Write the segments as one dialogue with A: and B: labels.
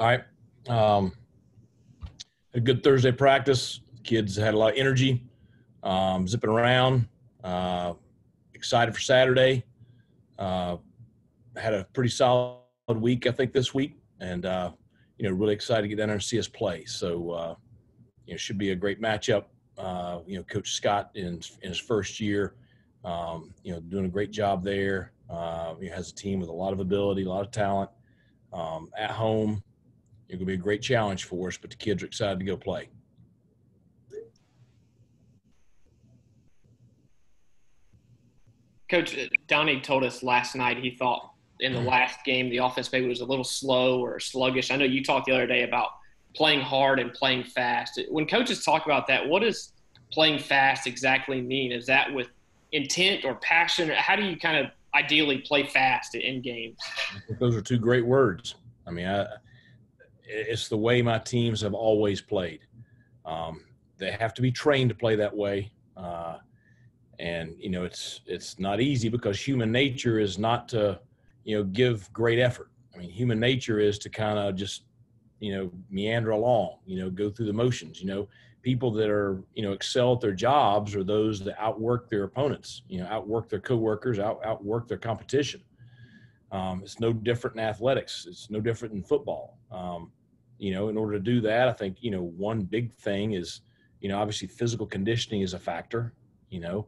A: All right. Um, a good Thursday practice. Kids had a lot of energy, zipping around. Excited for Saturday. Uh, had a pretty solid week, I think, this week, and really excited to get down there and see us play. So, should be a great matchup. Coach Scott in his first year, doing a great job there. He has a team with a lot of ability, a lot of talent. At home, it's going to be a great challenge for us, but the kids are excited to go play.
B: Coach Donnie told us last night he thought in the last game the offense maybe was a little slow or sluggish. I know you talked the other day about playing hard and playing fast. When coaches talk about that, what does playing fast exactly mean? Is that with intent or passion? Or how do you kind of ideally play fast in games?
A: I think those are two great words. I mean, it's the way my teams have always played. They have to be trained to play that way. And it's not easy because human nature is not to, give great effort. I mean, human nature is to kind of just, meander along, go through the motions. People that are, excel at their jobs are those that outwork their opponents, outwork their coworkers, outwork their competition. It's no different in athletics. It's no different in football. In order to do that, I think, one big thing is, obviously physical conditioning is a factor. You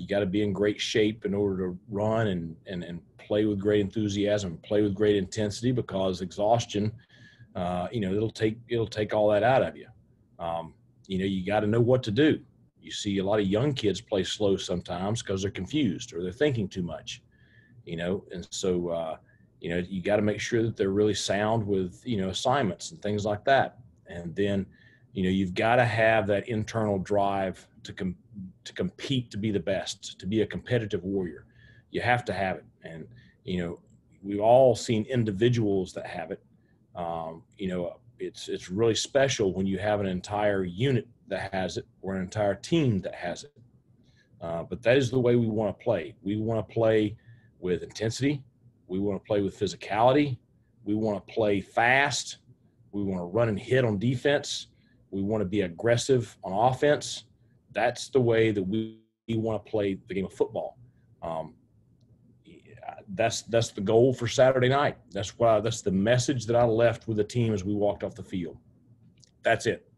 A: got to be in great shape in order to run and play with great enthusiasm, play with great intensity, because exhaustion, it'll take all that out of you. You got to know what to do. You see a lot of young kids play slow sometimes because they're confused or they're thinking too much, and so, you got to make sure that they're really sound with, assignments and things like that. And then, you've got to have that internal drive to compete, to be the best, to be a competitive warrior. You have to have it. And, we've all seen individuals that have it. It's really special when you have an entire unit that has it or an entire team that has it. But that is the way we want to play. We want to play with intensity. We want to play with physicality. We want to play fast. We want to run and hit on defense. We want to be aggressive on offense. That's the way that we want to play the game of football. That's the goal for Saturday night. That's the message that I left with the team as we walked off the field. That's it.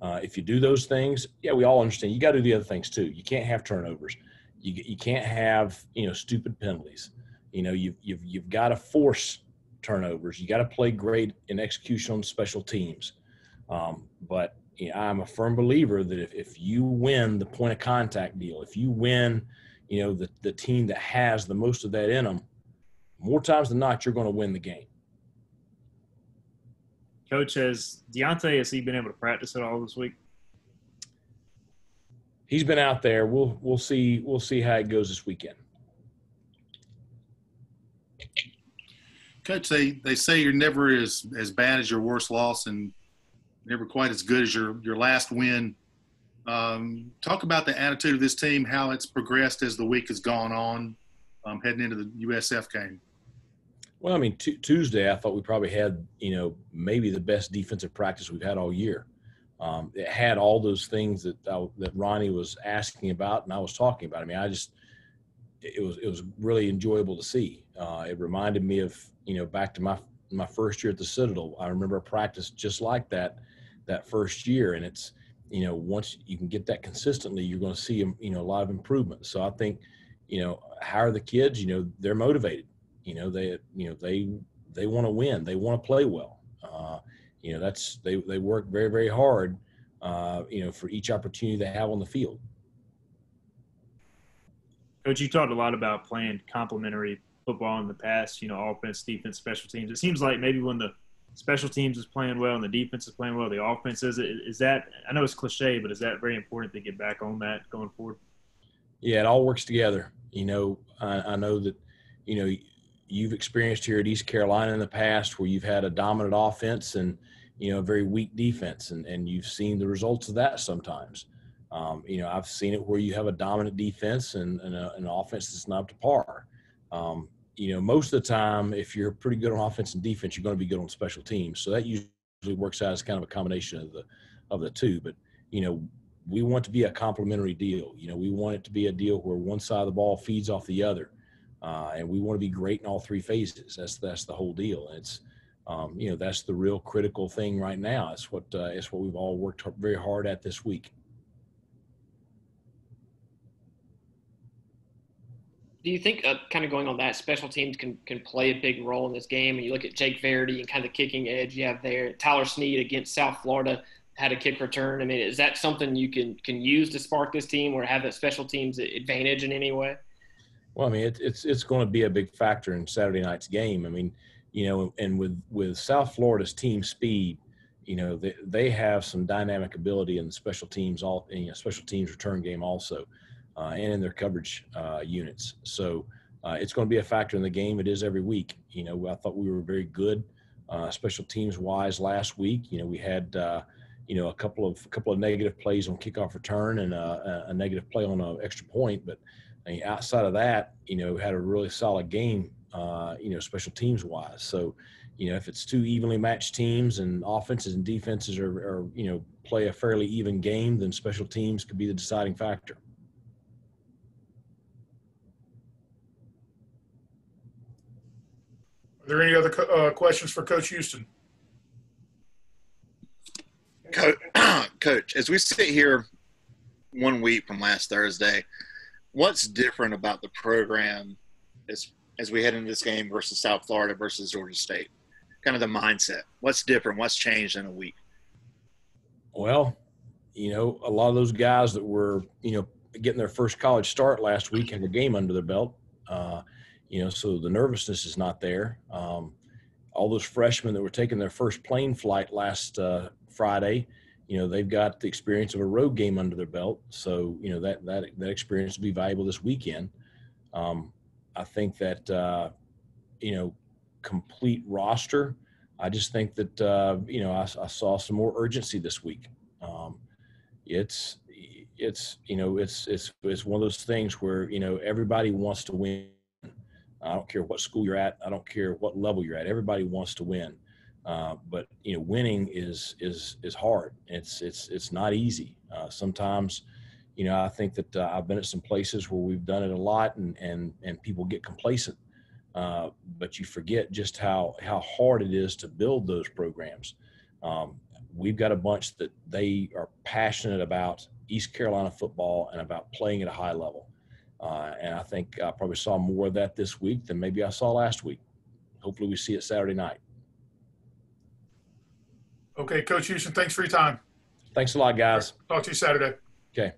A: If you do those things, we all understand. You got to do the other things too. You can't have turnovers. You can't have stupid penalties. You've got to force turnovers. You got to play great in execution on special teams. But I'm a firm believer that if you win the point of contact deal, if you win, the team that has the most of that in them, more times than not, you're going to win the game.
C: Coach, has he been able to practice at all this week?
A: He's been out there. We'll see how it goes this weekend.
D: Coach, they say you're never as bad as your worst loss and never quite as good as your last win. Talk about the attitude of this team, how it's progressed as the week has gone on, heading into the USF game.
A: Well, I mean, Tuesday I thought we probably had, maybe the best defensive practice we've had all year. It had all those things that Ronnie was asking about and I was talking about. I mean, it was really enjoyable to see. It reminded me of, back to my first year at the Citadel. I remember a practice just like that first year. And it's, once you can get that consistently, you're going to see, a lot of improvement. So I think, how are the kids? They're motivated. They want to win. They want to play well. They work very, very hard, for each opportunity they have on the field.
C: Coach, you talked a lot about playing complementary football in the past, offense, defense, special teams. It seems like maybe when the special teams is playing well and the defense is playing well, the offense is that, I know it's cliche, but is that very important to get back on that going forward? Yeah,
A: it all works together. I know that, you've experienced here at East Carolina in the past where you've had a dominant offense and, a very weak defense, and you've seen the results of that sometimes. I've seen it where you have a dominant defense and an offense that's not up to par. most of the time, if you're pretty good on offense and defense, you're going to be good on special teams. So that usually works out as kind of a combination of the two. But, we want to be a complementary deal. We want it to be a deal where one side of the ball feeds off the other. And we want to be great in all three phases. That's the whole deal. And it's, that's the real critical thing right now. It's what we've all worked very hard at this week.
B: Do you think, kind of going on that, special teams can play a big role in this game? And you look at Jake Verity and kind of the kicking edge you have there. Tyler Snead against South Florida had a kick return. I mean, is that something you can use to spark this team or have that special teams advantage in any way?
A: Well, I mean, it's going to be a big factor in Saturday night's game. I mean, and with South Florida's team speed, they have some dynamic ability in the special teams, special teams return game also, and in their coverage units. So it's going to be a factor in the game. It is every week. I thought we were very good special teams wise last week. We had a couple of negative plays on kickoff return and a negative play on an extra point, but outside of that, had a really solid game, special teams wise. So, if it's two evenly matched teams and offenses and defenses are play a fairly even game, then special teams could be the deciding factor.
E: Are there any other questions for Coach Houston?
F: Coach, as we sit here 1 week from last Thursday, what's different about the program as we head into this game versus South Florida versus Georgia State? Kind of the mindset. What's different? What's changed in a week?
A: Well, a lot of those guys that were, getting their first college start last week have a game under their belt. So the nervousness is not there. All those freshmen that were taking their first plane flight last Friday, they've got the experience of a road game under their belt. So, that experience will be valuable this weekend. I think that, complete roster, I just think that, I saw some more urgency this week. It's one of those things where, everybody wants to win. I don't care what school you're at. I don't care what level you're at. Everybody wants to win. But winning is hard. It's not easy. Sometimes, I think that I've been at some places where we've done it a lot and people get complacent. But you forget just how hard it is to build those programs. We've got a bunch that they are passionate about East Carolina football and about playing at a high level. And I think I probably saw more of that this week than maybe I saw last week. Hopefully we see it Saturday night.
E: Okay, Coach Houston, thanks for your time.
A: Thanks a lot, guys.
E: Talk to you Saturday.
A: Okay.